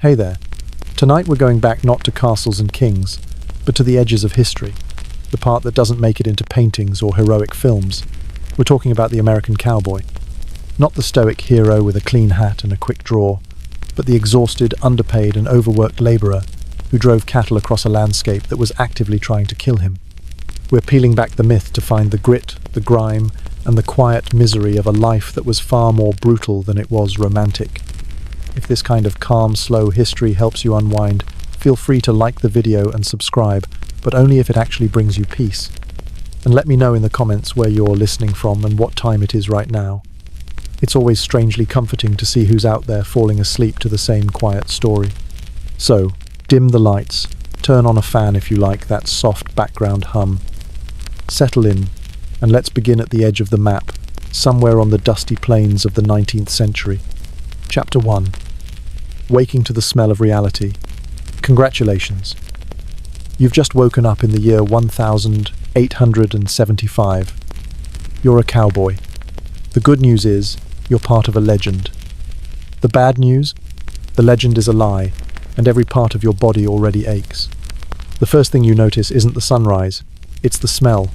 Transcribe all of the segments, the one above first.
Hey there. Tonight we're going back not to castles and kings, but to the edges of history, the part that doesn't make it into paintings or heroic films. We're talking about the American cowboy. Not the stoic hero with a clean hat and a quick draw, but the exhausted, underpaid and overworked laborer who drove cattle across a landscape that was actively trying to kill him. We're peeling back the myth to find the grit, the grime, and the quiet misery of a life that was far more brutal than it was romantic. If this kind of calm, slow history helps you unwind, feel free to like the video and subscribe, but only if it actually brings you peace. And let me know in the comments where you're listening from and what time it is right now. It's always strangely comforting to see who's out there falling asleep to the same quiet story. So, dim the lights, turn on a fan if you like that soft background hum. Settle in, and let's begin at the edge of the map, somewhere on the dusty plains of the 19th century. Chapter 1. Waking to the smell of reality. Congratulations. You've just woken up in the year 1875. You're a cowboy. The good news is, you're part of a legend. The bad news? The legend is a lie, and every part of your body already aches. The first thing you notice isn't the sunrise, it's the smell.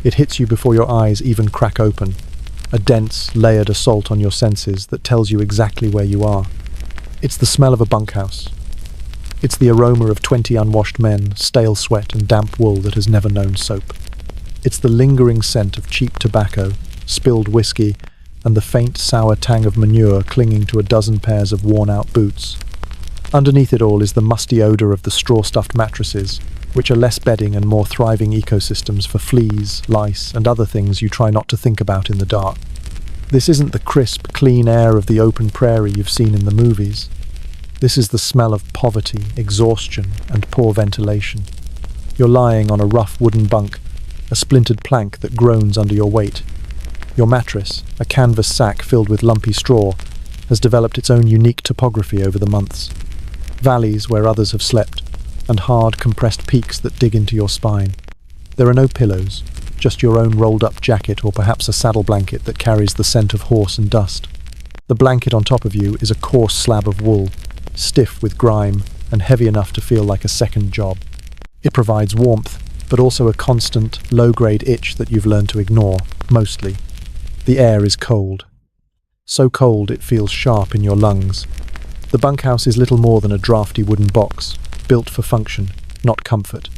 It hits you before your eyes even crack open. A dense, layered assault on your senses that tells you exactly where you are. It's the smell of a bunkhouse. It's the aroma of 20 unwashed men, stale sweat and damp wool that has never known soap. It's the lingering scent of cheap tobacco, spilled whiskey, and the faint, sour tang of manure clinging to a dozen pairs of worn-out boots. Underneath it all is the musty odor of the straw-stuffed mattresses, which are less bedding and more thriving ecosystems for fleas, lice, and other things you try not to think about in the dark. This isn't the crisp, clean air of the open prairie you've seen in the movies. This is the smell of poverty, exhaustion, and poor ventilation. You're lying on a rough wooden bunk, a splintered plank that groans under your weight. Your mattress, a canvas sack filled with lumpy straw, has developed its own unique topography over the months. Valleys where others have slept, and hard, compressed peaks that dig into your spine. There are no pillows, just your own rolled-up jacket or perhaps a saddle blanket that carries the scent of horse and dust. The blanket on top of you is a coarse slab of wool, stiff with grime and heavy enough to feel like a second job. It provides warmth, but also a constant, low-grade itch that you've learned to ignore, mostly. The air is cold. So cold it feels sharp in your lungs. The bunkhouse is little more than a drafty wooden box, built for function, not comfort.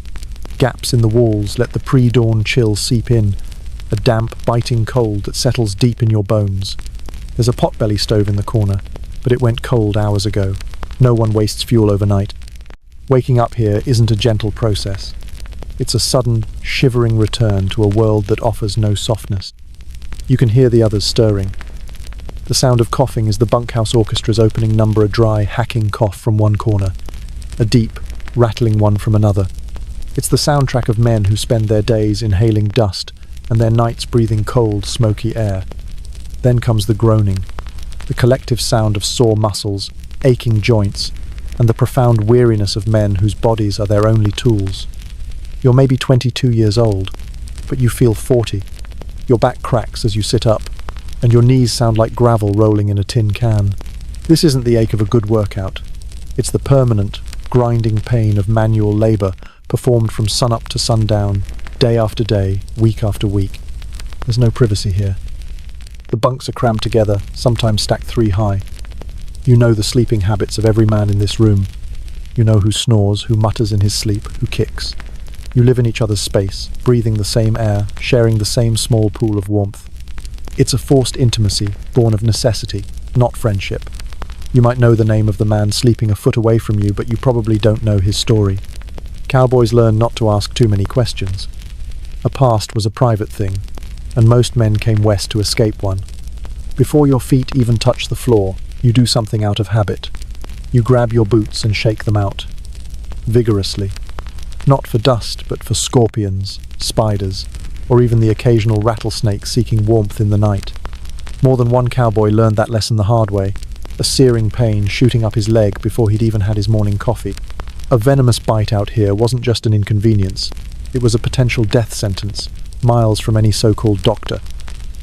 Gaps in the walls let the pre-dawn chill seep in, a damp, biting cold that settles deep in your bones. There's a potbelly stove in the corner, but it went cold hours ago. No one wastes fuel overnight. Waking up here isn't a gentle process. It's a sudden, shivering return to a world that offers no softness. You can hear the others stirring. The sound of coughing is the bunkhouse orchestra's opening number, a dry, hacking cough from one corner, a deep, rattling one from another. It's the soundtrack of men who spend their days inhaling dust and their nights breathing cold, smoky air. Then comes the groaning, the collective sound of sore muscles, aching joints, and the profound weariness of men whose bodies are their only tools. You're maybe 22 years old, but you feel 40. Your back cracks as you sit up, and your knees sound like gravel rolling in a tin can. This isn't the ache of a good workout. It's the permanent, grinding pain of manual labor performed from sunup to sundown, day after day, week after week. There's no privacy here. The bunks are crammed together, sometimes stacked 3 high. You know the sleeping habits of every man in this room. You know who snores, who mutters in his sleep, who kicks. You live in each other's space, breathing the same air, sharing the same small pool of warmth. It's a forced intimacy, born of necessity, not friendship. You might know the name of the man sleeping a foot away from you, but you probably don't know his story. Cowboys learn not to ask too many questions. A past was a private thing, and most men came west to escape one. Before your feet even touch the floor, you do something out of habit. You grab your boots and shake them out. Vigorously. Not for dust, but for scorpions, spiders, or even the occasional rattlesnake seeking warmth in the night. More than one cowboy learned that lesson the hard way, a searing pain shooting up his leg before he'd even had his morning coffee. A venomous bite out here wasn't just an inconvenience, it was a potential death sentence, miles from any so-called doctor.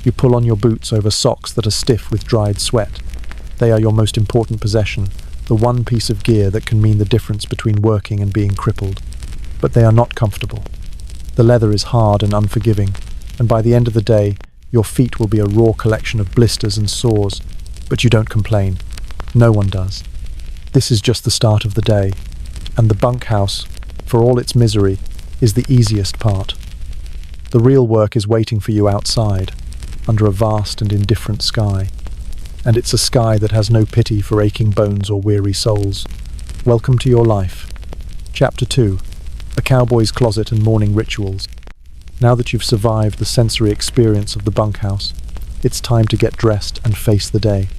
You pull on your boots over socks that are stiff with dried sweat. They are your most important possession, the one piece of gear that can mean the difference between working and being crippled. But they are not comfortable. The leather is hard and unforgiving, and by the end of the day, your feet will be a raw collection of blisters and sores, but you don't complain. No one does. This is just the start of the day, and the bunkhouse, for all its misery, is the easiest part. The real work is waiting for you outside, under a vast and indifferent sky. And it's a sky that has no pity for aching bones or weary souls. Welcome to your life. Chapter 2. A Cowboy's Closet and Morning Rituals. Now that you've survived the sensory experience of the bunkhouse, it's time to get dressed and face the day.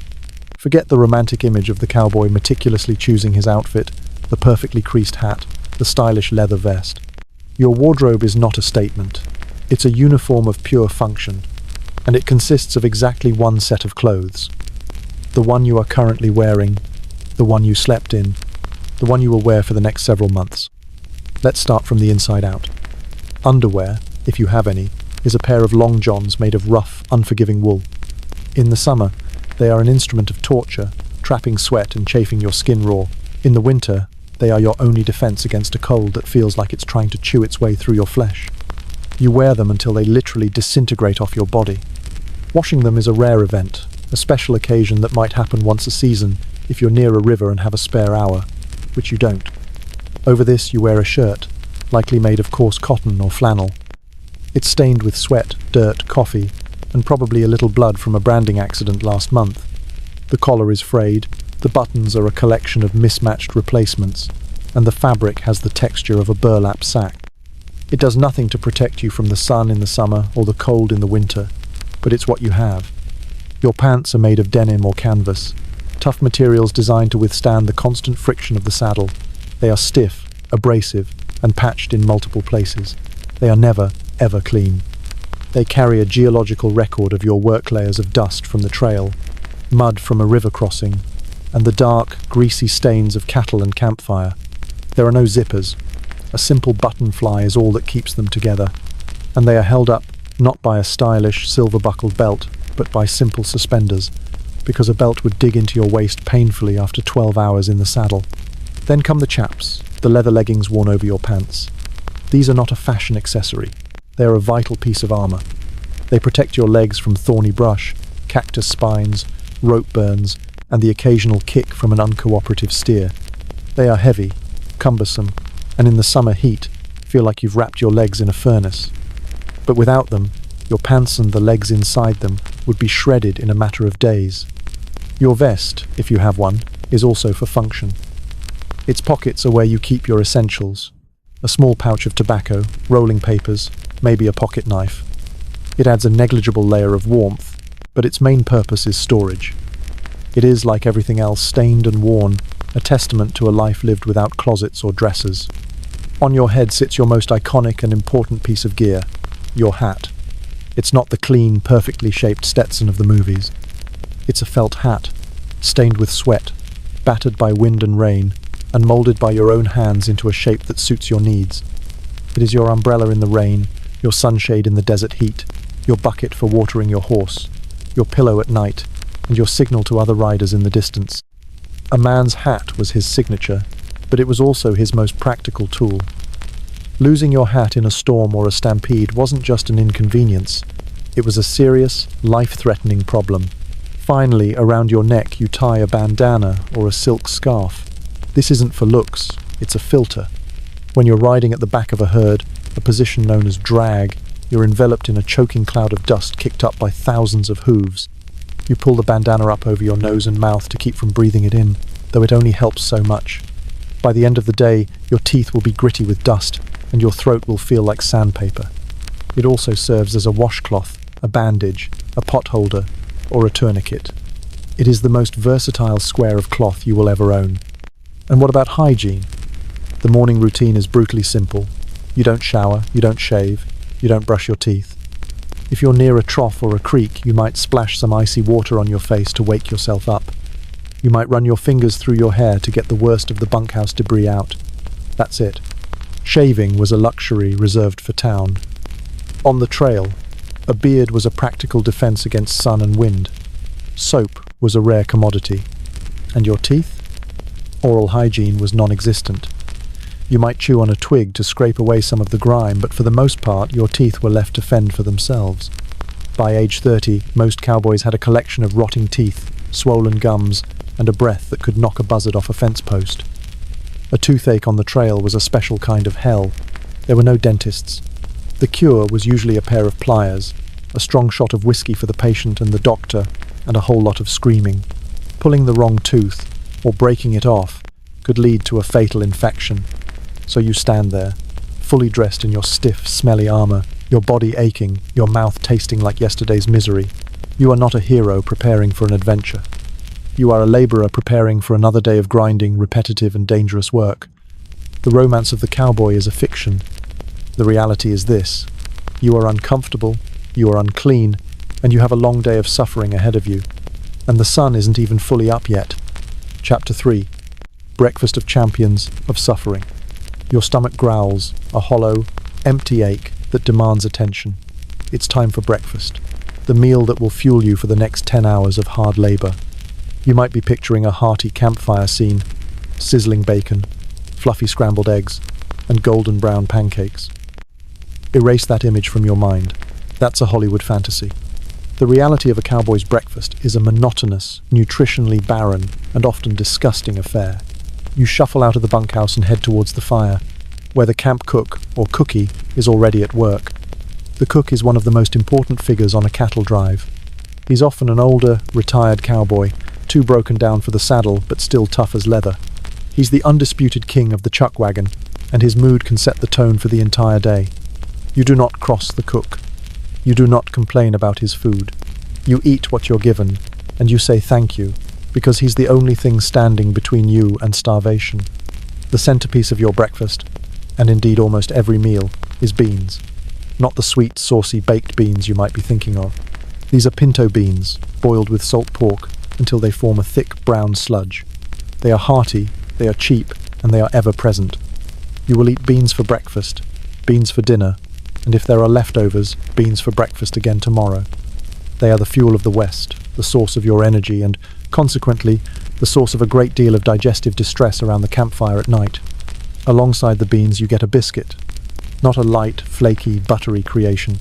Forget the romantic image of the cowboy meticulously choosing his outfit, the perfectly creased hat, the stylish leather vest. Your wardrobe is not a statement. It's a uniform of pure function, and it consists of exactly one set of clothes. The one you are currently wearing, the one you slept in, the one you will wear for the next several months. Let's start from the inside out. Underwear, if you have any, is a pair of long johns made of rough, unforgiving wool. In the summer, they are an instrument of torture, trapping sweat and chafing your skin raw. In the winter, they are your only defense against a cold that feels like it's trying to chew its way through your flesh. You wear them until they literally disintegrate off your body. Washing them is a rare event, a special occasion that might happen once a season if you're near a river and have a spare hour, which you don't. Over this you wear a shirt, likely made of coarse cotton or flannel. It's stained with sweat, dirt, coffee, and probably a little blood from a branding accident last month. The collar is frayed, the buttons are a collection of mismatched replacements, and the fabric has the texture of a burlap sack. It does nothing to protect you from the sun in the summer or the cold in the winter, but it's what you have. Your pants are made of denim or canvas, tough materials designed to withstand the constant friction of the saddle. They are stiff, abrasive, and patched in multiple places. They are never, ever clean. They carry a geological record of your work layers of dust from the trail, mud from a river crossing, and the dark, greasy stains of cattle and campfire. There are no zippers. A simple button fly is all that keeps them together, and they are held up not by a stylish, silver-buckled belt, but by simple suspenders, because a belt would dig into your waist painfully after 12 hours in the saddle. Then come the chaps, the leather leggings worn over your pants. These are not a fashion accessory. They are a vital piece of armor. They protect your legs from thorny brush, cactus spines, rope burns, and the occasional kick from an uncooperative steer. They are heavy, cumbersome, and in the summer heat, feel like you've wrapped your legs in a furnace. But without them, your pants and the legs inside them would be shredded in a matter of days. Your vest, if you have one, is also for function. Its pockets are where you keep your essentials. A small pouch of tobacco, rolling papers, maybe a pocket knife. It adds a negligible layer of warmth, but its main purpose is storage. It is, like everything else, stained and worn, a testament to a life lived without closets or dressers. On your head sits your most iconic and important piece of gear, your hat. It's not the clean, perfectly shaped Stetson of the movies. It's a felt hat, stained with sweat, battered by wind and rain, and molded by your own hands into a shape that suits your needs. It is your umbrella in the rain, your sunshade in the desert heat, your bucket for watering your horse, your pillow at night, and your signal to other riders in the distance. A man's hat was his signature, but it was also his most practical tool. Losing your hat in a storm or a stampede wasn't just an inconvenience. It was a serious, life-threatening problem. Finally, around your neck you tie a bandana or a silk scarf. This isn't for looks, it's a filter. When you're riding at the back of a herd, a position known as drag, you're enveloped in a choking cloud of dust kicked up by thousands of hooves. You pull the bandana up over your nose and mouth to keep from breathing it in, though it only helps so much. By the end of the day, your teeth will be gritty with dust, and your throat will feel like sandpaper. It also serves as a washcloth, a bandage, a pot holder, or a tourniquet. It is the most versatile square of cloth you will ever own. And what about hygiene? The morning routine is brutally simple. You don't shower, you don't shave, you don't brush your teeth. If you're near a trough or a creek, you might splash some icy water on your face to wake yourself up. You might run your fingers through your hair to get the worst of the bunkhouse debris out. That's it. Shaving was a luxury reserved for town. On the trail, a beard was a practical defense against sun and wind. Soap was a rare commodity. And your teeth? Oral hygiene was non-existent. You might chew on a twig to scrape away some of the grime, but for the most part your teeth were left to fend for themselves. By age 30, most cowboys had a collection of rotting teeth, swollen gums, and a breath that could knock a buzzard off a fence post. A toothache on the trail was a special kind of hell. There were no dentists. The cure was usually a pair of pliers, a strong shot of whiskey for the patient and the doctor, and a whole lot of screaming. Pulling the wrong tooth, or breaking it off, could lead to a fatal infection. So you stand there, fully dressed in your stiff, smelly armor, your body aching, your mouth tasting like yesterday's misery. You are not a hero preparing for an adventure. You are a laborer preparing for another day of grinding, repetitive and dangerous work. The romance of the cowboy is a fiction. The reality is this: you are uncomfortable, you are unclean, and you have a long day of suffering ahead of you. And the sun isn't even fully up yet. Chapter 3. Breakfast of Champions of Suffering. Your stomach growls, a hollow, empty ache that demands attention. It's time for breakfast, the meal that will fuel you for the next 10 hours of hard labor. You might be picturing a hearty campfire scene, sizzling bacon, fluffy scrambled eggs, and golden brown pancakes. Erase that image from your mind. That's a Hollywood fantasy. The reality of a cowboy's breakfast is a monotonous, nutritionally barren, and often disgusting affair. You shuffle out of the bunkhouse and head towards the fire, where the camp cook, or cookie, is already at work. The cook is one of the most important figures on a cattle drive. He's often an older, retired cowboy, too broken down for the saddle, but still tough as leather. He's the undisputed king of the chuck wagon, and his mood can set the tone for the entire day. You do not cross the cook. You do not complain about his food. You eat what you're given, and you say thank you, because he's the only thing standing between you and starvation. The centerpiece of your breakfast, and indeed almost every meal, is beans. Not the sweet, saucy baked beans you might be thinking of. These are pinto beans, boiled with salt pork, until they form a thick brown sludge. They are hearty, they are cheap, and they are ever present. You will eat beans for breakfast, beans for dinner, and if there are leftovers, beans for breakfast again tomorrow. They are the fuel of the West, the source of your energy, and, consequently, the source of a great deal of digestive distress around the campfire at night. Alongside the beans you get a biscuit, not a light, flaky, buttery creation.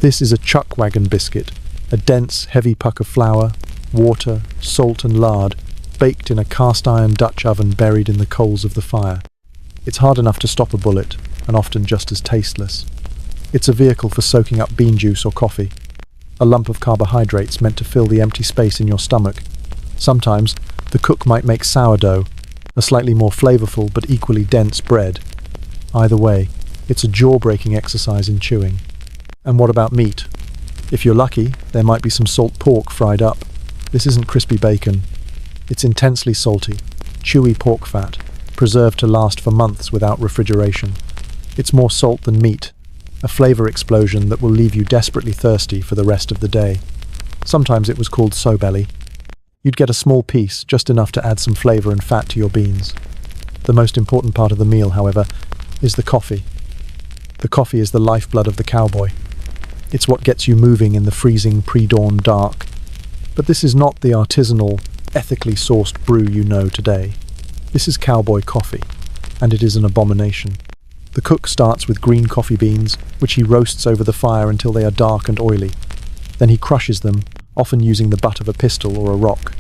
This is a chuck wagon biscuit, a dense, heavy puck of flour, water, salt and lard, baked in a cast-iron Dutch oven buried in the coals of the fire. It's hard enough to stop a bullet, and often just as tasteless. It's a vehicle for soaking up bean juice or coffee, a lump of carbohydrates meant to fill the empty space in your stomach. Sometimes, the cook might make sourdough, a slightly more flavorful but equally dense bread. Either way, it's a jaw-breaking exercise in chewing. And what about meat? If you're lucky, there might be some salt pork fried up. This isn't crispy bacon. It's intensely salty, chewy pork fat, preserved to last for months without refrigeration. It's more salt than meat, a flavor explosion that will leave you desperately thirsty for the rest of the day. Sometimes it was called sobelly. You'd get a small piece, just enough to add some flavor and fat to your beans. The most important part of the meal, however, is the coffee. The coffee is the lifeblood of the cowboy. It's what gets you moving in the freezing pre-dawn dark. But this is not the artisanal, ethically sourced brew you know today. This is cowboy coffee, and it is an abomination. The cook starts with green coffee beans, which he roasts over the fire until they are dark and oily. Then he crushes them, often using the butt of a pistol or a rock.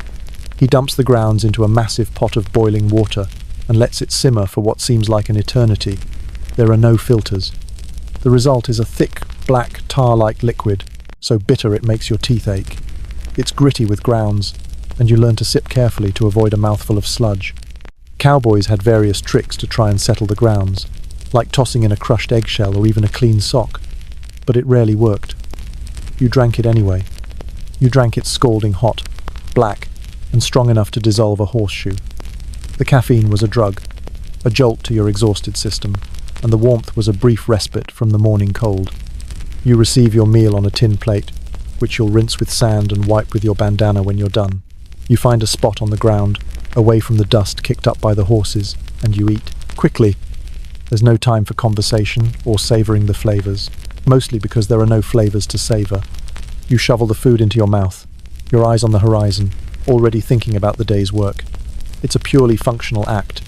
He dumps the grounds into a massive pot of boiling water and lets it simmer for what seems like an eternity. There are no filters. The result is a thick, black, tar-like liquid, so bitter it makes your teeth ache. It's gritty with grounds, and you learn to sip carefully to avoid a mouthful of sludge. Cowboys had various tricks to try and settle the grounds, like tossing in a crushed eggshell or even a clean sock, but it rarely worked. You drank it anyway. You drank it scalding hot, black, and strong enough to dissolve a horseshoe. The caffeine was a drug, a jolt to your exhausted system, and the warmth was a brief respite from the morning cold. You receive your meal on a tin plate, which you'll rinse with sand and wipe with your bandana when you're done. You find a spot on the ground, away from the dust kicked up by the horses, and you eat. Quickly. There's no time for conversation or savouring the flavours, mostly because there are no flavours to savour. You shovel the food into your mouth, your eyes on the horizon, already thinking about the day's work. It's a purely functional act.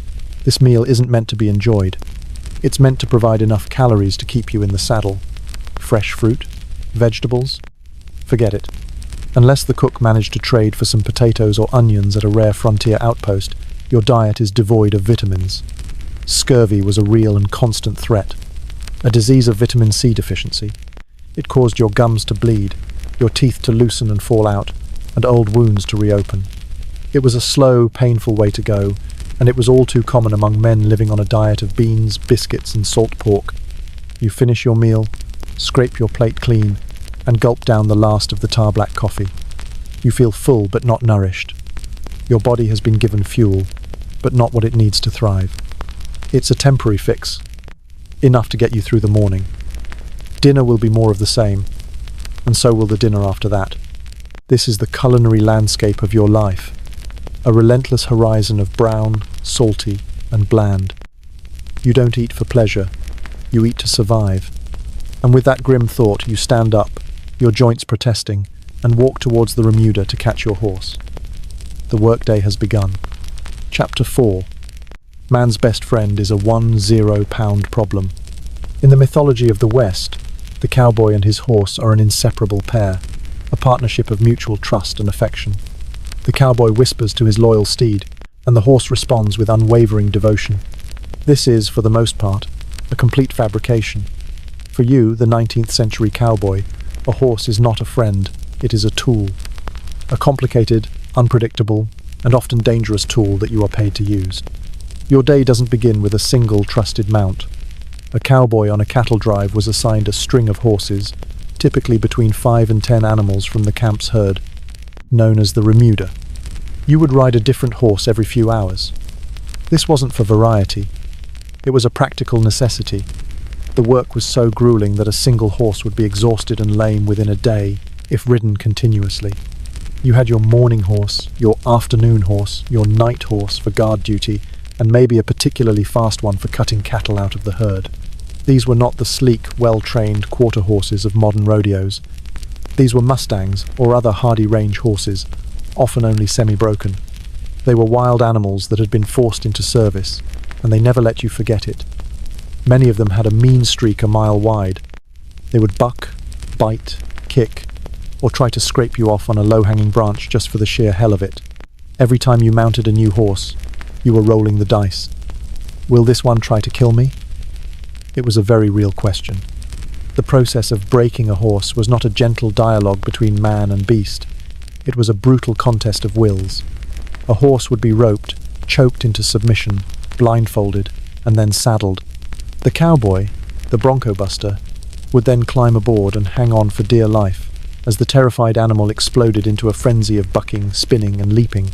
This meal isn't meant to be enjoyed. It's meant to provide enough calories to keep you in the saddle. Fresh fruit? Vegetables? Forget it. Unless the cook managed to trade for some potatoes or onions at a rare frontier outpost, your diet is devoid of vitamins. Scurvy was a real and constant threat. A disease of vitamin C deficiency. It caused your gums to bleed, your teeth to loosen and fall out, and old wounds to reopen. It was a slow, painful way to go, and it was all too common among men living on a diet of beans, biscuits, and salt pork. You finish your meal, scrape your plate clean, and gulp down the last of the tar black coffee. You feel full but not nourished. Your body has been given fuel, but not what it needs to thrive. It's a temporary fix, enough to get you through the morning. Dinner will be more of the same, and so will the dinner after that. This is the culinary landscape of your life, a relentless horizon of brown, salty, and bland. You don't eat for pleasure, you eat to survive. And with that grim thought, you stand up, your joints protesting, and walk towards the remuda to catch your horse. The workday has begun. Chapter 4. Man's best friend is a 10-pound problem. In the mythology of the West, the cowboy and his horse are an inseparable pair, a partnership of mutual trust and affection. The cowboy whispers to his loyal steed, and the horse responds with unwavering devotion. This is, for the most part, a complete fabrication. For you, the 19th century cowboy, a horse is not a friend, it is a tool. A complicated, unpredictable, and often dangerous tool that you are paid to use. Your day doesn't begin with a single trusted mount. A cowboy on a cattle drive was assigned a string of horses, typically between 5 and 10 animals from the camp's herd, known as the remuda. You would ride a different horse every few hours. This wasn't for variety. It was a practical necessity. The work was so grueling that a single horse would be exhausted and lame within a day if ridden continuously. You had your morning horse, your afternoon horse, your night horse for guard duty, and maybe a particularly fast one for cutting cattle out of the herd. These were not the sleek, well-trained quarter horses of modern rodeos. These were mustangs or other hardy range horses, often only semi-broken. They were wild animals that had been forced into service, and they never let you forget it. Many of them had a mean streak a mile wide. They would buck, bite, kick, or try to scrape you off on a low-hanging branch just for the sheer hell of it. Every time you mounted a new horse, you were rolling the dice. Will this one try to kill me? It was a very real question. The process of breaking a horse was not a gentle dialogue between man and beast. It was a brutal contest of wills. A horse would be roped, choked into submission, blindfolded, and then saddled. The cowboy, the bronco buster, would then climb aboard and hang on for dear life as the terrified animal exploded into a frenzy of bucking, spinning, and leaping.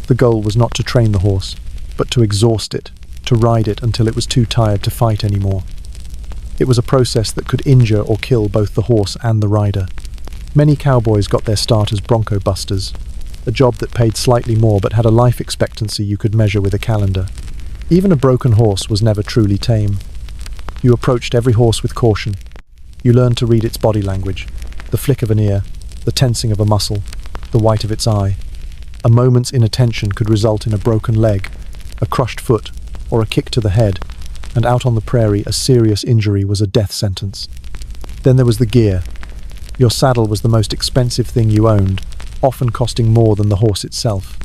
The goal was not to train the horse, but to exhaust it, to ride it until it was too tired to fight anymore. It was a process that could injure or kill both the horse and the rider. Many cowboys got their start as bronco busters, a job that paid slightly more but had a life expectancy you could measure with a calendar. Even a broken horse was never truly tame. You approached every horse with caution. You learned to read its body language, the flick of an ear, the tensing of a muscle, the white of its eye. A moment's inattention could result in a broken leg, a crushed foot, or a kick to the head, and out on the prairie a serious injury was a death sentence. Then there was the gear. Your saddle was the most expensive thing you owned, often costing more than the horse itself.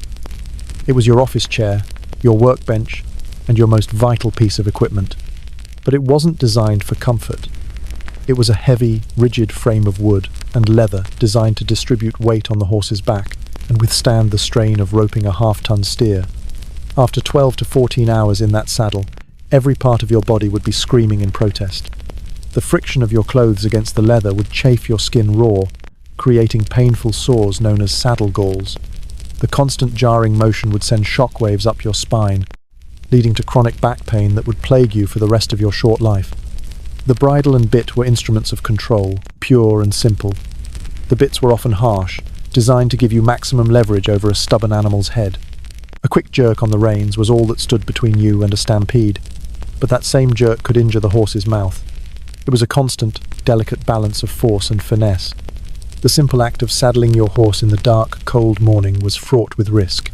It was your office chair, your workbench, and your most vital piece of equipment. But it wasn't designed for comfort. It was a heavy, rigid frame of wood and leather designed to distribute weight on the horse's back and withstand the strain of roping a half-ton steer. After 12 to 14 hours in that saddle, every part of your body would be screaming in protest. The friction of your clothes against the leather would chafe your skin raw, creating painful sores known as saddle galls. The constant jarring motion would send shockwaves up your spine, leading to chronic back pain that would plague you for the rest of your short life. The bridle and bit were instruments of control, pure and simple. The bits were often harsh, designed to give you maximum leverage over a stubborn animal's head. A quick jerk on the reins was all that stood between you and a stampede, but that same jerk could injure the horse's mouth. It was a constant, delicate balance of force and finesse. The simple act of saddling your horse in the dark, cold morning was fraught with risk.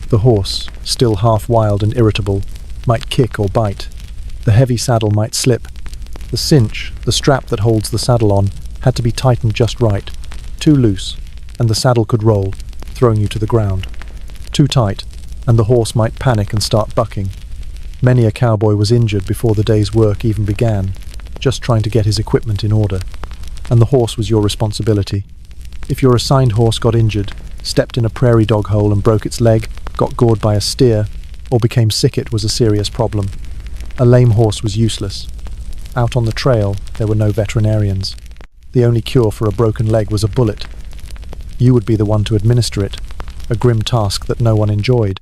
The horse, still half wild and irritable, might kick or bite. The heavy saddle might slip. The cinch, the strap that holds the saddle on, had to be tightened just right. Too loose, and the saddle could roll, throwing you to the ground. Too tight, and the horse might panic and start bucking. Many a cowboy was injured before the day's work even began, just trying to get his equipment in order. And the horse was your responsibility. If your assigned horse got injured, stepped in a prairie dog hole and broke its leg, got gored by a steer, or became sick, it was a serious problem. A lame horse was useless. Out on the trail, there were no veterinarians. The only cure for a broken leg was a bullet. You would be the one to administer it, a grim task that no one enjoyed.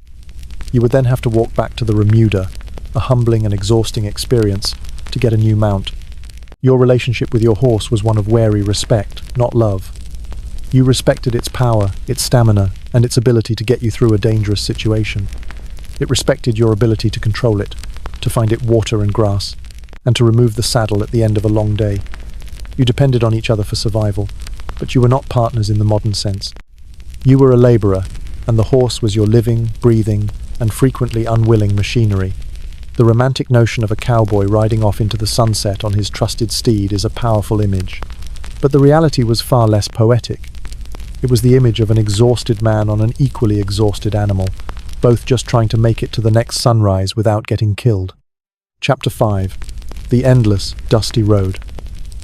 You would then have to walk back to the remuda, a humbling and exhausting experience, to get a new mount. Your relationship with your horse was one of wary respect, not love. You respected its power, its stamina, and its ability to get you through a dangerous situation. It respected your ability to control it, to find it water and grass, and to remove the saddle at the end of a long day. You depended on each other for survival, but you were not partners in the modern sense. You were a laborer, and the horse was your living, breathing, and frequently unwilling machinery. The romantic notion of a cowboy riding off into the sunset on his trusted steed is a powerful image. But the reality was far less poetic. It was the image of an exhausted man on an equally exhausted animal, both just trying to make it to the next sunrise without getting killed. Chapter 5. The Endless, Dusty Road.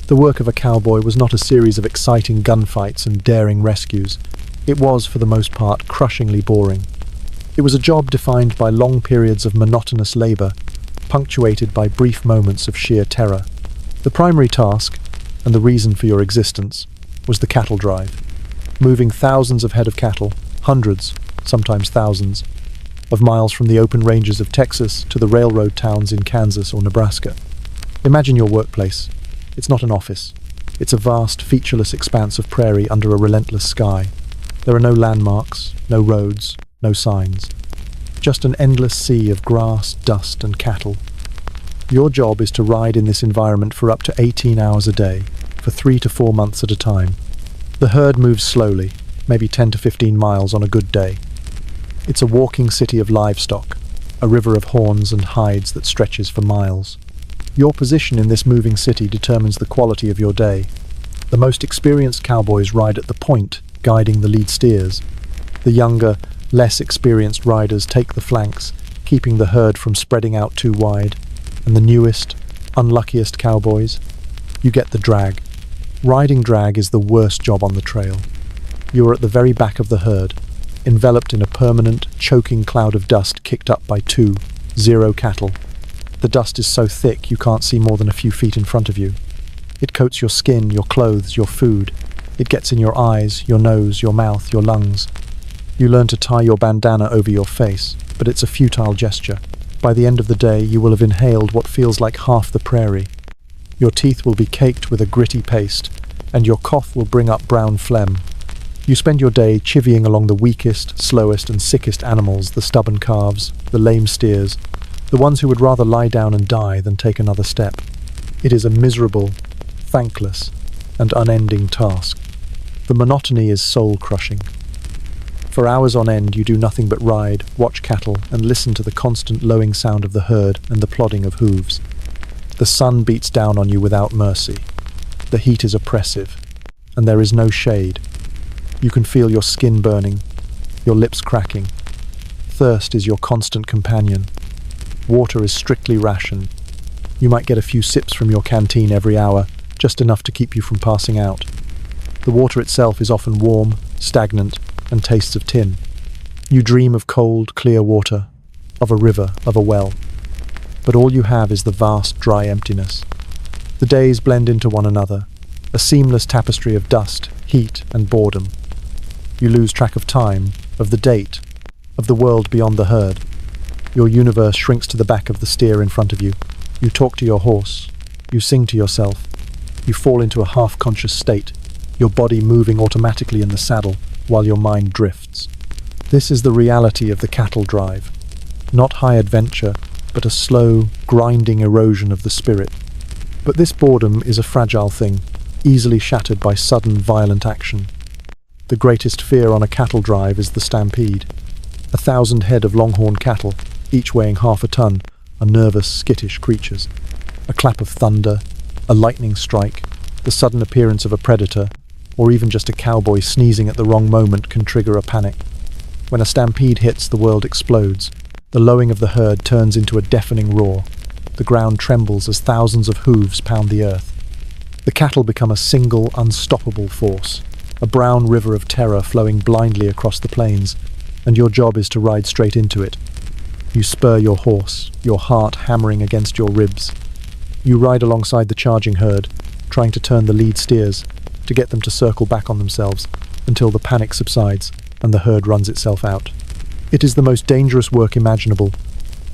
The work of a cowboy was not a series of exciting gunfights and daring rescues. It was, for the most part, crushingly boring. It was a job defined by long periods of monotonous labor, punctuated by brief moments of sheer terror. The primary task, and the reason for your existence, was the cattle drive. Moving thousands of head of cattle, hundreds, sometimes thousands, of miles from the open ranges of Texas to the railroad towns in Kansas or Nebraska. Imagine your workplace. It's not an office. It's a vast, featureless expanse of prairie under a relentless sky. There are no landmarks, no roads, no signs. Just an endless sea of grass, dust, and cattle. Your job is to ride in this environment for up to 18 hours a day, for 3 to 4 months at a time. The herd moves slowly, maybe 10 to 15 miles on a good day. It's a walking city of livestock, a river of horns and hides that stretches for miles. Your position in this moving city determines the quality of your day. The most experienced cowboys ride at the point, guiding the lead steers. The younger, less experienced riders take the flanks, keeping the herd from spreading out too wide. And the newest, unluckiest cowboys, you get the drag. Riding drag is the worst job on the trail. You are at the very back of the herd, enveloped in a permanent, choking cloud of dust kicked up by 0 cattle. The dust is so thick you can't see more than a few feet in front of you. It coats your skin, your clothes, your food. It gets in your eyes, your nose, your mouth, your lungs. You learn to tie your bandana over your face, but it's a futile gesture. By the end of the day, you will have inhaled what feels like half the prairie. Your teeth will be caked with a gritty paste, and your cough will bring up brown phlegm. You spend your day chivying along the weakest, slowest, and sickest animals, the stubborn calves, the lame steers, the ones who would rather lie down and die than take another step. It is a miserable, thankless, and unending task. The monotony is soul-crushing. For hours on end you do nothing but ride, watch cattle, and listen to the constant lowing sound of the herd and the plodding of hooves. The sun beats down on you without mercy. The heat is oppressive, and there is no shade. You can feel your skin burning, your lips cracking. Thirst is your constant companion. Water is strictly rationed. You might get a few sips from your canteen every hour, just enough to keep you from passing out. The water itself is often warm, stagnant, and tastes of tin. You dream of cold, clear water, of a river, of a well. But all you have is the vast, dry emptiness. The days blend into one another, a seamless tapestry of dust, heat, and boredom. You lose track of time, of the date, of the world beyond the herd. Your universe shrinks to the back of the steer in front of you. You talk to your horse. You sing to yourself. You fall into a half-conscious state, your body moving automatically in the saddle while your mind drifts. This is the reality of the cattle drive. Not high adventure, but a slow, grinding erosion of the spirit. But this boredom is a fragile thing, easily shattered by sudden, violent action. The greatest fear on a cattle drive is the stampede. 1,000 head of longhorn cattle, each weighing half a ton, are nervous, skittish creatures. A clap of thunder, a lightning strike, the sudden appearance of a predator, or even just a cowboy sneezing at the wrong moment can trigger a panic. When a stampede hits, the world explodes. The lowing of the herd turns into a deafening roar. The ground trembles as thousands of hooves pound the earth. The cattle become a single, unstoppable force, a brown river of terror flowing blindly across the plains, and your job is to ride straight into it. You spur your horse, your heart hammering against your ribs. You ride alongside the charging herd, trying to turn the lead steers, to get them to circle back on themselves, until the panic subsides and the herd runs itself out. It is the most dangerous work imaginable.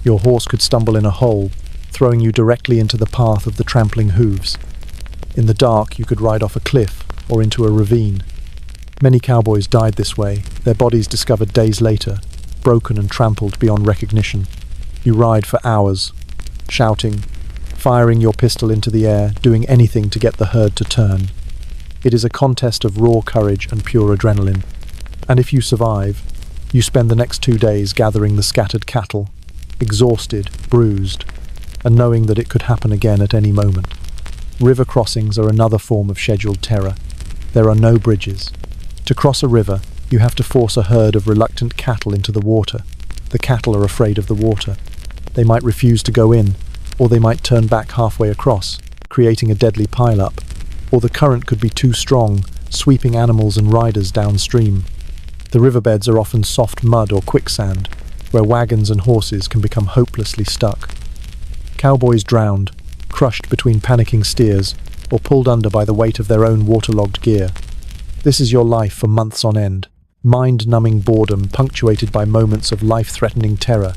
Your horse could stumble in a hole, throwing you directly into the path of the trampling hooves. In the dark, you could ride off a cliff or into a ravine. Many cowboys died this way, their bodies discovered days later, broken and trampled beyond recognition. You ride for hours, shouting, firing your pistol into the air, doing anything to get the herd to turn. It is a contest of raw courage and pure adrenaline. And if you survive, you spend the next 2 days gathering the scattered cattle, exhausted, bruised, and knowing that it could happen again at any moment. River crossings are another form of scheduled terror. There are no bridges. To cross a river, you have to force a herd of reluctant cattle into the water. The cattle are afraid of the water. They might refuse to go in, or they might turn back halfway across, creating a deadly pile-up. Or the current could be too strong, sweeping animals and riders downstream. The riverbeds are often soft mud or quicksand, where wagons and horses can become hopelessly stuck. Cowboys drowned, crushed between panicking steers, or pulled under by the weight of their own waterlogged gear. This is your life for months on end, mind-numbing boredom punctuated by moments of life-threatening terror.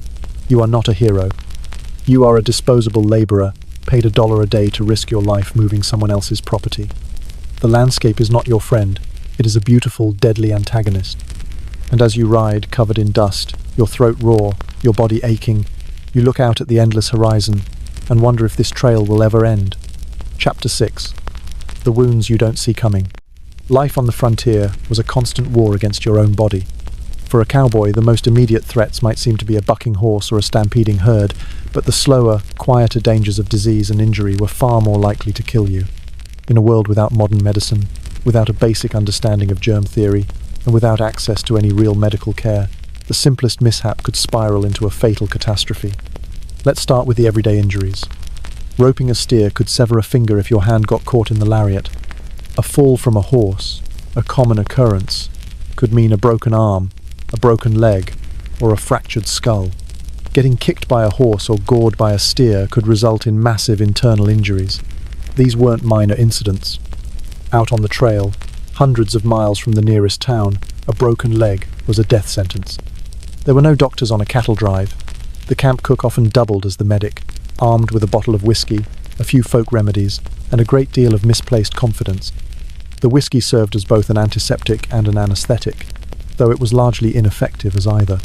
You are not a hero. You are a disposable laborer, paid $1 a day to risk your life moving someone else's property. The landscape is not your friend. It is a beautiful, deadly antagonist. And as you ride, covered in dust, your throat raw, your body aching, you look out at the endless horizon and wonder if this trail will ever end. Chapter 6. The wounds you don't see coming. Life on the frontier was a constant war against your own body. For a cowboy, the most immediate threats might seem to be a bucking horse or a stampeding herd, but the slower, quieter dangers of disease and injury were far more likely to kill you. In a world without modern medicine, without a basic understanding of germ theory, and without access to any real medical care, the simplest mishap could spiral into a fatal catastrophe. Let's start with the everyday injuries. Roping a steer could sever a finger if your hand got caught in the lariat. A fall from a horse, a common occurrence, could mean a broken arm, a broken leg, or a fractured skull. Getting kicked by a horse or gored by a steer could result in massive internal injuries. These weren't minor incidents. Out on the trail, hundreds of miles from the nearest town, a broken leg was a death sentence. There were no doctors on a cattle drive. The camp cook often doubled as the medic, armed with a bottle of whiskey, a few folk remedies, and a great deal of misplaced confidence. The whiskey served as both an antiseptic and an anesthetic, though it was largely ineffective as either.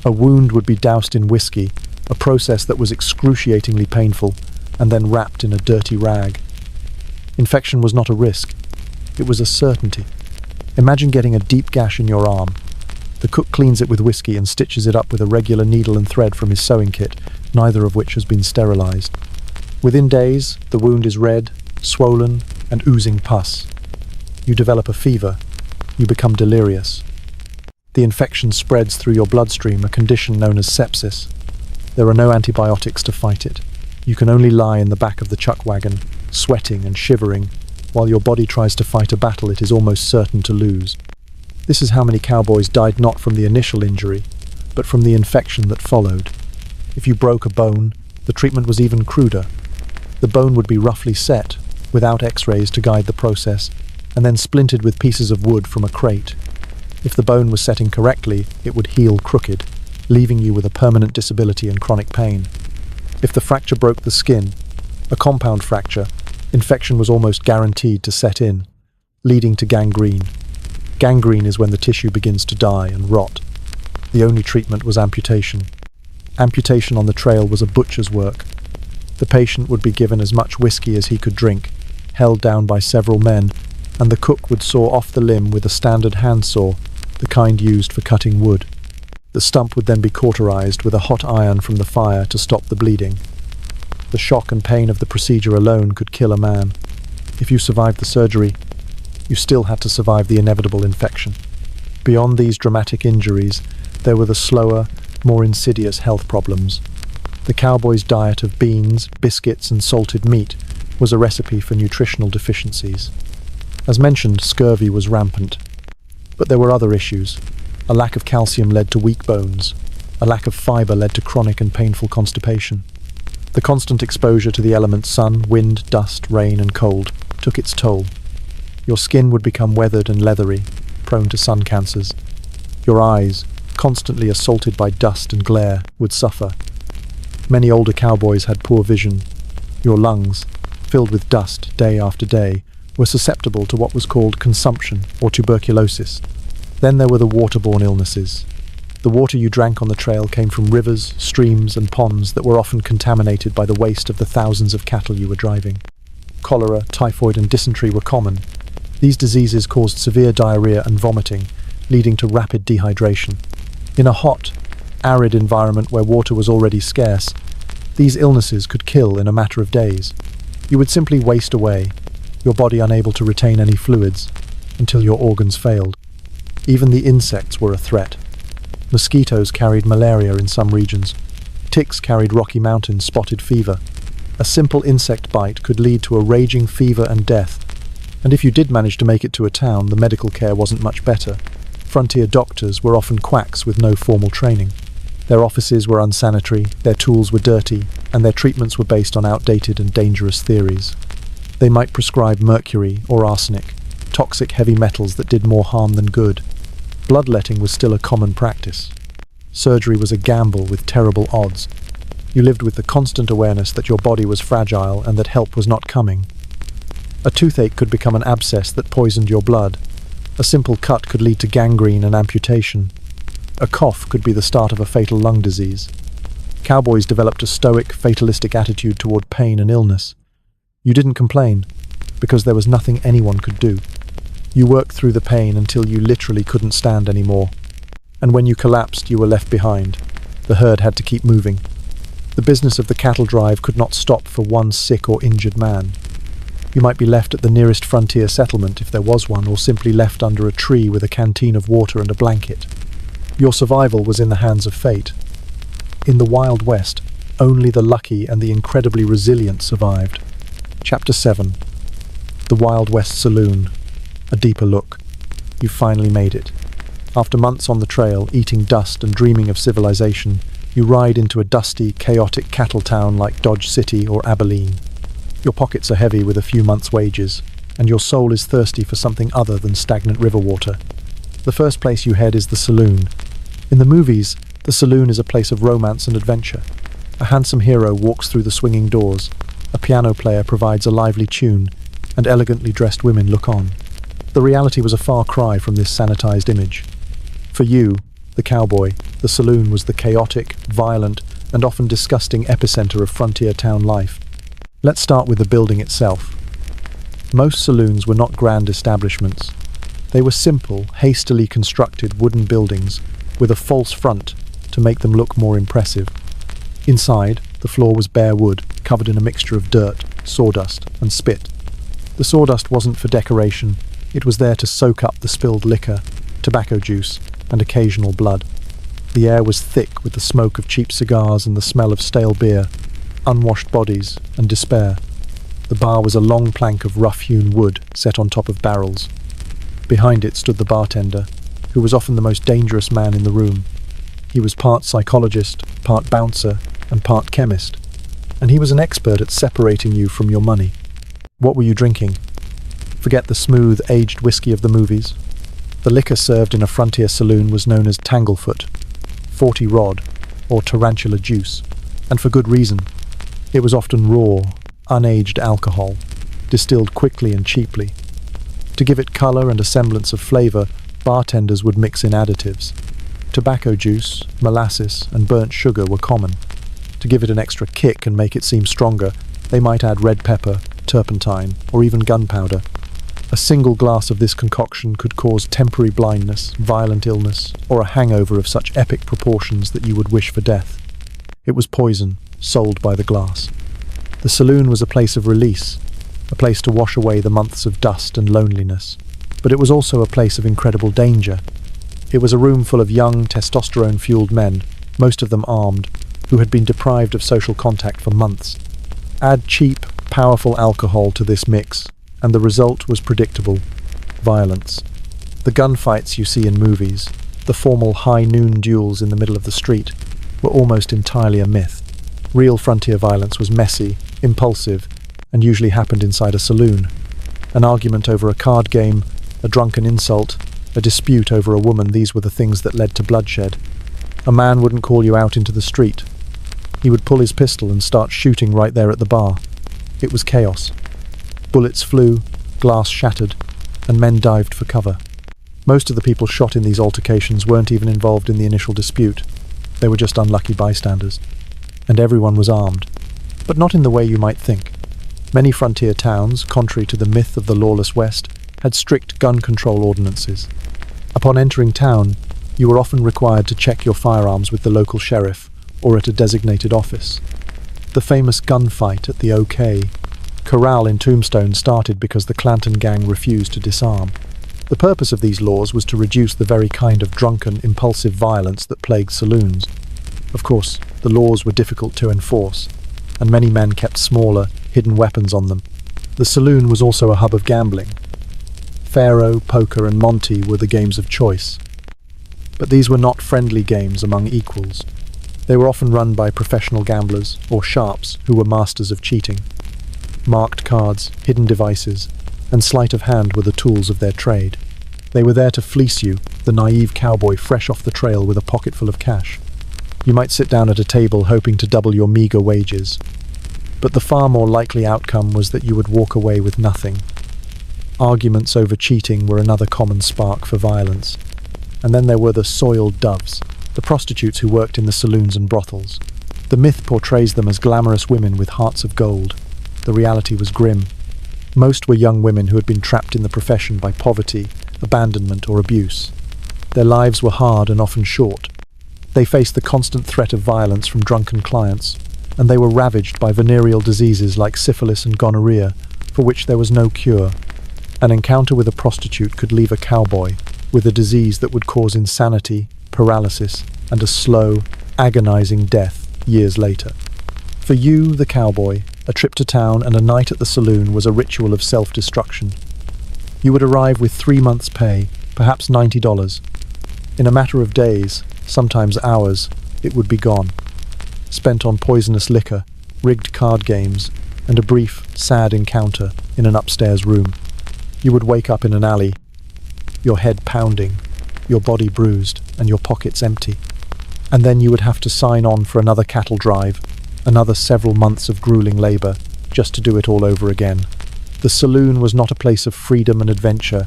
A wound would be doused in whiskey, a process that was excruciatingly painful, and then wrapped in a dirty rag. Infection was not a risk. It was a certainty. Imagine getting a deep gash in your arm. The cook cleans it with whiskey and stitches it up with a regular needle and thread from his sewing kit, neither of which has been sterilized. Within days, the wound is red, swollen, and oozing pus. You develop a fever. You become delirious. The infection spreads through your bloodstream, a condition known as sepsis. There are no antibiotics to fight it. You can only lie in the back of the chuck wagon, sweating and shivering, while your body tries to fight a battle it is almost certain to lose. This is how many cowboys died not from the initial injury, but from the infection that followed. If you broke a bone, the treatment was even cruder. The bone would be roughly set, without x-rays to guide the process, and then splintered with pieces of wood from a crate. If the bone was set incorrectly, it would heal crooked, leaving you with a permanent disability and chronic pain. If the fracture broke the skin, a compound fracture, infection was almost guaranteed to set in, leading to gangrene. Gangrene is when the tissue begins to die and rot. The only treatment was amputation. Amputation on the trail was a butcher's work. The patient would be given as much whiskey as he could drink, held down by several men, and the cook would saw off the limb with a standard handsaw, the kind used for cutting wood. The The stump would then be cauterized with a hot iron from the fire to stop the bleeding. The shock and pain of the procedure alone could kill a man. If you survived the surgery, you still had to survive the inevitable infection. Beyond these dramatic injuries, there were the slower, more insidious health problems. The cowboy's diet of beans, biscuits, and salted meat was a recipe for nutritional deficiencies. As mentioned, scurvy was rampant. But there were other issues. A lack of calcium led to weak bones. A lack of fiber led to chronic and painful constipation. The constant exposure to the elements sun, wind, dust, rain, and cold took its toll. Your skin would become weathered and leathery, prone to sun cancers. Your eyes, constantly assaulted by dust and glare, would suffer. Many older cowboys had poor vision. Your lungs, filled with dust day after day, were susceptible to what was called consumption or tuberculosis. Then there were the waterborne illnesses. The water you drank on the trail came from rivers, streams, and ponds that were often contaminated by the waste of the thousands of cattle you were driving. Cholera, typhoid, and dysentery were common. These diseases caused severe diarrhea and vomiting, leading to rapid dehydration. In a hot, arid environment where water was already scarce, these illnesses could kill in a matter of days. You would simply waste away, your body unable to retain any fluids, until your organs failed. Even the insects were a threat. Mosquitoes carried malaria in some regions. Ticks carried Rocky Mountain spotted fever. A simple insect bite could lead to a raging fever and death. And if you did manage to make it to a town, the medical care wasn't much better. Frontier doctors were often quacks with no formal training. Their offices were unsanitary, their tools were dirty, and their treatments were based on outdated and dangerous theories. They might prescribe mercury or arsenic, toxic heavy metals that did more harm than good. Bloodletting was still a common practice. Surgery was a gamble with terrible odds. You lived with the constant awareness that your body was fragile and that help was not coming. A toothache could become an abscess that poisoned your blood. A simple cut could lead to gangrene and amputation. A cough could be the start of a fatal lung disease. Cowboys developed a stoic, fatalistic attitude toward pain and illness. You didn't complain, because there was nothing anyone could do. You worked through the pain until you literally couldn't stand anymore. And when you collapsed, you were left behind. The herd had to keep moving. The business of the cattle drive could not stop for one sick or injured man. You might be left at the nearest frontier settlement if there was one, or simply left under a tree with a canteen of water and a blanket. Your survival was in the hands of fate. In the Wild West, only the lucky and the incredibly resilient survived. Chapter 7. The Wild West Saloon. A deeper look. You finally made it. After months on the trail, eating dust and dreaming of civilization, you ride into a dusty, chaotic cattle town like Dodge City or Abilene. Your pockets are heavy with a few months' wages, and your soul is thirsty for something other than stagnant river water. The first place you head is the saloon. In the movies, the saloon is a place of romance and adventure. A handsome hero walks through the swinging doors, a piano player provides a lively tune, and elegantly dressed women look on. The reality was a far cry from this sanitized image. For you, the cowboy, the saloon was the chaotic, violent, and often disgusting epicenter of frontier town life. Let's start with the building itself. Most saloons were not grand establishments. They were simple, hastily constructed wooden buildings with a false front to make them look more impressive. Inside, the floor was bare wood, covered in a mixture of dirt, sawdust, and spit. The sawdust wasn't for decoration. It was there to soak up the spilled liquor, tobacco juice, and occasional blood. The air was thick with the smoke of cheap cigars and the smell of stale beer, unwashed bodies, and despair. The bar was a long plank of rough-hewn wood set on top of barrels. Behind it stood the bartender, who was often the most dangerous man in the room. He was part psychologist, part bouncer, and part chemist, and he was an expert at separating you from your money. What were you drinking? Forget the smooth, aged whiskey of the movies. The liquor served in a frontier saloon was known as Tanglefoot, 40 Rod, or Tarantula Juice, and for good reason. It was often raw, unaged alcohol, distilled quickly and cheaply. To give it color and a semblance of flavor, bartenders would mix in additives. Tobacco juice, molasses, and burnt sugar were common. To give it an extra kick and make it seem stronger, they might add red pepper, turpentine, or even gunpowder. A single glass of this concoction could cause temporary blindness, violent illness, or a hangover of such epic proportions that you would wish for death. It was poison, sold by the glass. The saloon was a place of release, a place to wash away the months of dust and loneliness. But it was also a place of incredible danger. It was a room full of young, testosterone-fueled men, most of them armed, who had been deprived of social contact for months. Add cheap, powerful alcohol to this mix, and the result was predictable: violence. The gunfights you see in movies, the formal high-noon duels in the middle of the street, were almost entirely a myth. Real frontier violence was messy, impulsive, and usually happened inside a saloon. An argument over a card game, a drunken insult, a dispute over a woman, these were the things that led to bloodshed. A man wouldn't call you out into the street. He would pull his pistol and start shooting right there at the bar. It was chaos. Bullets flew, glass shattered, and men dived for cover. Most of the people shot in these altercations weren't even involved in the initial dispute. They were just unlucky bystanders. And everyone was armed. But not in the way you might think. Many frontier towns, contrary to the myth of the lawless West, had strict gun control ordinances. Upon entering town, you were often required to check your firearms with the local sheriff or at a designated office. The famous gunfight at the OK Corral in Tombstone started because the Clanton gang refused to disarm. The purpose of these laws was to reduce the very kind of drunken, impulsive violence that plagued saloons. Of course, the laws were difficult to enforce, and many men kept smaller, hidden weapons on them. The saloon was also a hub of gambling. Faro, poker, and Monte were the games of choice. But these were not friendly games among equals. They were often run by professional gamblers, or sharps, who were masters of cheating. Marked cards, hidden devices, and sleight of hand were the tools of their trade. They were there to fleece you, the naive cowboy fresh off the trail with a pocket full of cash. You might sit down at a table hoping to double your meager wages. But the far more likely outcome was that you would walk away with nothing. Arguments over cheating were another common spark for violence. And then there were the soiled doves, the prostitutes who worked in the saloons and brothels. The myth portrays them as glamorous women with hearts of gold. The reality was grim. Most were young women who had been trapped in the profession by poverty, abandonment, or abuse. Their lives were hard and often short. They faced the constant threat of violence from drunken clients, and they were ravaged by venereal diseases like syphilis and gonorrhea, for which there was no cure. An encounter with a prostitute could leave a cowboy with a disease that would cause insanity, paralysis, and a slow, agonizing death years later. For you, the cowboy, a trip to town and a night at the saloon was a ritual of self-destruction. You would arrive with 3 months' pay, perhaps $90. In a matter of days, sometimes hours, it would be gone, spent on poisonous liquor, rigged card games, and a brief, sad encounter in an upstairs room. You would wake up in an alley, your head pounding, your body bruised, and your pockets empty. And then you would have to sign on for another cattle drive, another several months of grueling labor, just to do it all over again. The saloon was not a place of freedom and adventure.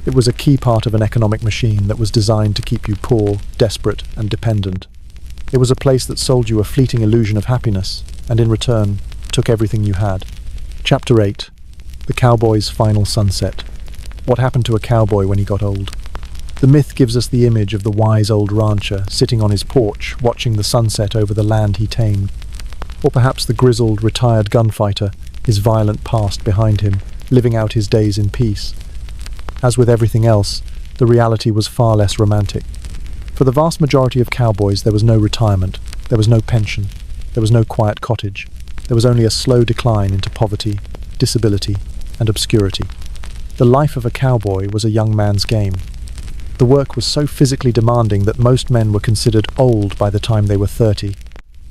It was a key part of an economic machine that was designed to keep you poor, desperate, and dependent. It was a place that sold you a fleeting illusion of happiness, and in return, took everything you had. Chapter 8. The Cowboy's Final Sunset. What happened to a cowboy when he got old? The myth gives us the image of the wise old rancher sitting on his porch, watching the sunset over the land he tamed. Or perhaps the grizzled, retired gunfighter, his violent past behind him, living out his days in peace. As with everything else, the reality was far less romantic. For the vast majority of cowboys, there was no retirement, there was no pension, there was no quiet cottage. There was only a slow decline into poverty, disability, and obscurity. The life of a cowboy was a young man's game. The work was so physically demanding that most men were considered old by the time they were 30.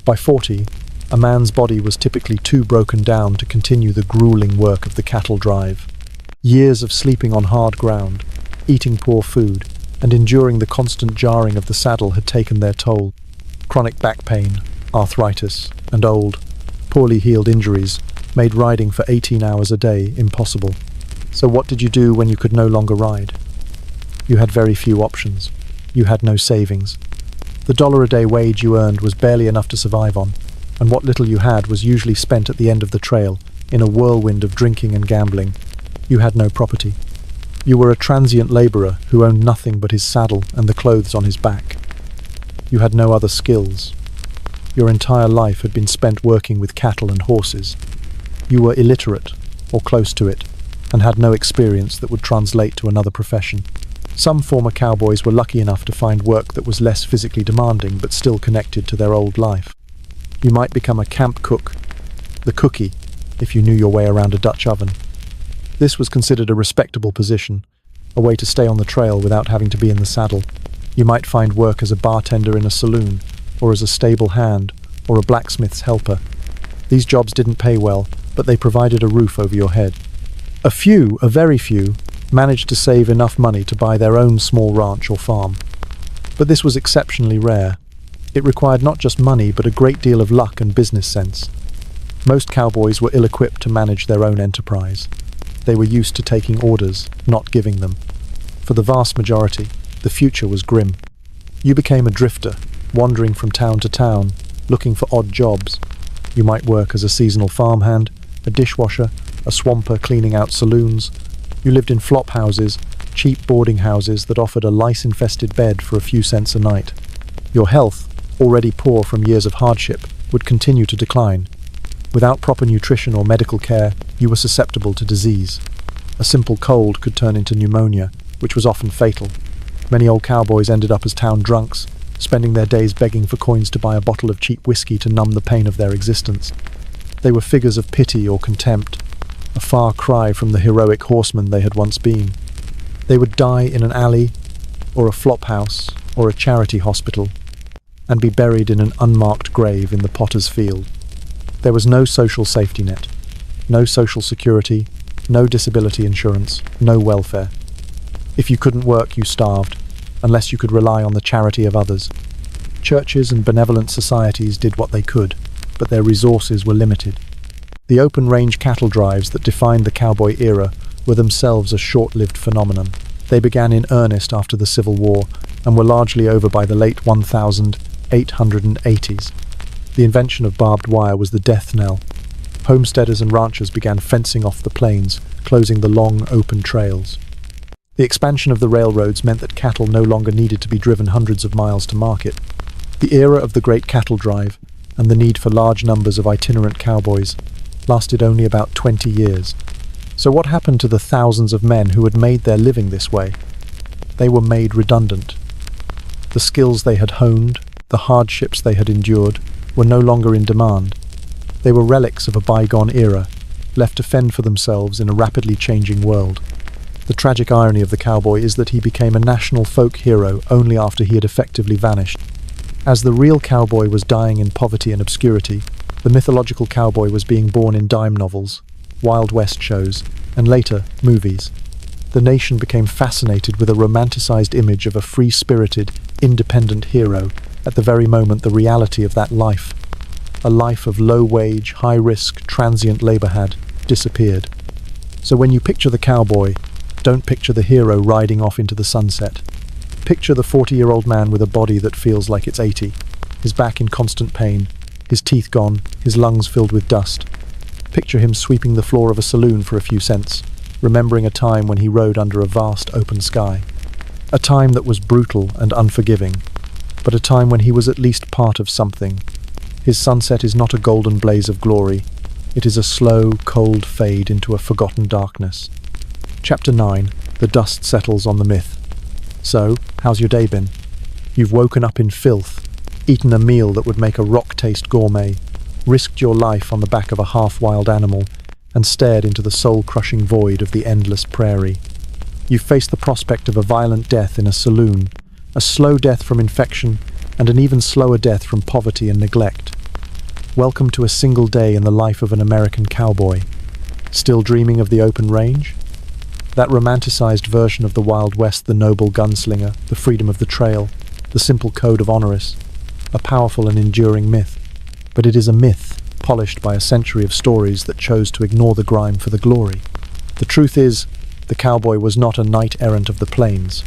By 40, a man's body was typically too broken down to continue the grueling work of the cattle drive. Years of sleeping on hard ground, eating poor food, and enduring the constant jarring of the saddle had taken their toll. Chronic back pain, arthritis, and old, poorly healed injuries made riding for 18 hours a day impossible. So what did you do when you could no longer ride? You had very few options. You had no savings. The $1-a-day wage you earned was barely enough to survive on, and what little you had was usually spent at the end of the trail, in a whirlwind of drinking and gambling. You had no property. You were a transient laborer who owned nothing but his saddle and the clothes on his back. You had no other skills. Your entire life had been spent working with cattle and horses. You were illiterate, or close to it, and had no experience that would translate to another profession. Some former cowboys were lucky enough to find work that was less physically demanding but still connected to their old life. You might become a camp cook, the cookie, if you knew your way around a Dutch oven. This was considered a respectable position, a way to stay on the trail without having to be in the saddle. You might find work as a bartender in a saloon, or as a stable hand, or a blacksmith's helper. These jobs didn't pay well, but they provided a roof over your head. A very few, managed to save enough money to buy their own small ranch or farm. But this was exceptionally rare. It required not just money, but a great deal of luck and business sense. Most cowboys were ill-equipped to manage their own enterprise. They were used to taking orders, not giving them. For the vast majority, the future was grim. You became a drifter, wandering from town to town, looking for odd jobs. You might work as a seasonal farmhand, a dishwasher, a swamper cleaning out saloons. You lived in flop houses, cheap boarding houses that offered a lice-infested bed for a few cents a night. Your health, already poor from years of hardship, would continue to decline. Without proper nutrition or medical care, you were susceptible to disease. A simple cold could turn into pneumonia, which was often fatal. Many old cowboys ended up as town drunks, spending their days begging for coins to buy a bottle of cheap whiskey to numb the pain of their existence. They were figures of pity or contempt, a far cry from the heroic horsemen they had once been. They would die in an alley, or a flop house, or a charity hospital, and be buried in an unmarked grave in the potter's field. There was no social safety net, no social security, no disability insurance, no welfare. If you couldn't work, you starved, unless you could rely on the charity of others. Churches and benevolent societies did what they could, but their resources were limited. The open-range cattle drives that defined the cowboy era were themselves a short-lived phenomenon. They began in earnest after the Civil War and were largely over by the late 1880s. The invention of barbed wire was the death knell. Homesteaders and ranchers began fencing off the plains, closing the long, open trails. The expansion of the railroads meant that cattle no longer needed to be driven hundreds of miles to market. The era of the Great Cattle Drive, and the need for large numbers of itinerant cowboys, lasted only about 20 years. So what happened to the thousands of men who had made their living this way? They were made redundant. The skills they had honed, the hardships they had endured, were no longer in demand. They were relics of a bygone era, left to fend for themselves in a rapidly changing world. The tragic irony of the cowboy is that he became a national folk hero only after he had effectively vanished. As the real cowboy was dying in poverty and obscurity, the mythological cowboy was being born in dime novels, Wild West shows, and later, movies. The nation became fascinated with a romanticized image of a free-spirited, independent hero at the very moment the reality of that life, a life of low-wage, high-risk, transient labor had disappeared. So when you picture the cowboy, don't picture the hero riding off into the sunset. Picture the 40-year-old man with a body that feels like it's 80, his back in constant pain, his teeth gone, his lungs filled with dust. Picture him sweeping the floor of a saloon for a few cents, remembering a time when he rode under a vast open sky. A time that was brutal and unforgiving, but a time when he was at least part of something. His sunset is not a golden blaze of glory. It is a slow, cold fade into a forgotten darkness. Chapter 9. The dust settles on the myth. So, how's your day been? You've woken up in filth, eaten a meal that would make a rock taste gourmet, risked your life on the back of a half-wild animal, and stared into the soul-crushing void of the endless prairie. You faced the prospect of a violent death in a saloon, a slow death from infection, and an even slower death from poverty and neglect. Welcome to a single day in the life of an American cowboy. Still dreaming of the open range? That romanticized version of the Wild West, the noble gunslinger, the freedom of the trail, the simple code of honoris, a powerful and enduring myth. But it is a myth, polished by a century of stories that chose to ignore the grime for the glory. The truth is, the cowboy was not a knight-errant of the plains.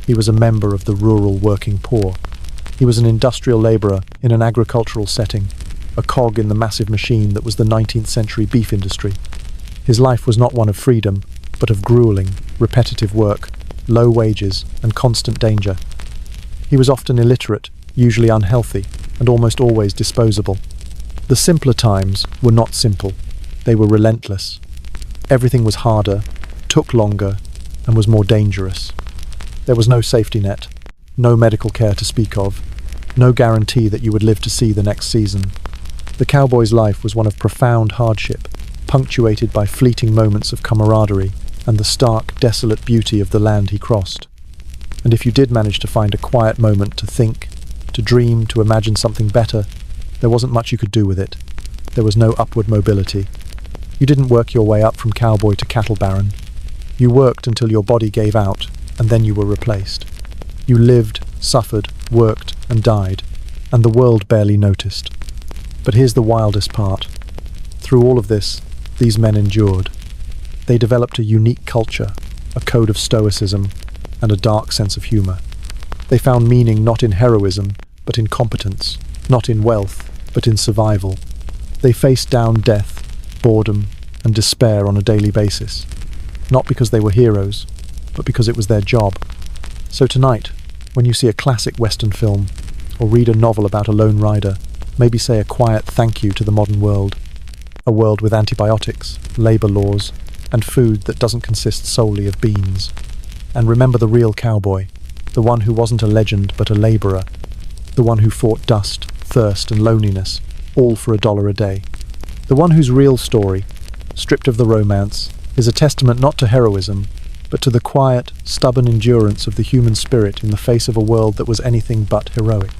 He was a member of the rural working poor. He was an industrial laborer in an agricultural setting, a cog in the massive machine that was the 19th century beef industry. His life was not one of freedom, but of grueling, repetitive work, low wages, and constant danger. He was often illiterate, usually unhealthy, and almost always disposable. The simpler times were not simple. They were relentless. Everything was harder, took longer, and was more dangerous. There was no safety net, no medical care to speak of, no guarantee that you would live to see the next season. The cowboy's life was one of profound hardship, punctuated by fleeting moments of camaraderie and the stark, desolate beauty of the land he crossed. And if you did manage to find a quiet moment to think, to dream, to imagine something better, there wasn't much you could do with it. There was no upward mobility. You didn't work your way up from cowboy to cattle baron. You worked until your body gave out, and then you were replaced. You lived, suffered, worked, and died, and the world barely noticed. But here's the wildest part. Through all of this, these men endured. They developed a unique culture, a code of stoicism, and a dark sense of humor. They found meaning not in heroism, but in competence, not in wealth, but in survival. They faced down death, boredom, and despair on a daily basis, not because they were heroes, but because it was their job. So tonight, when you see a classic Western film, or read a novel about a lone rider, maybe say a quiet thank you to the modern world, a world with antibiotics, labor laws, and food that doesn't consist solely of beans. And remember the real cowboy, the one who wasn't a legend but a laborer, the one who fought dust, thirst, and loneliness, all for $1 a day. The one whose real story, stripped of the romance, is a testament not to heroism, but to the quiet, stubborn endurance of the human spirit in the face of a world that was anything but heroic.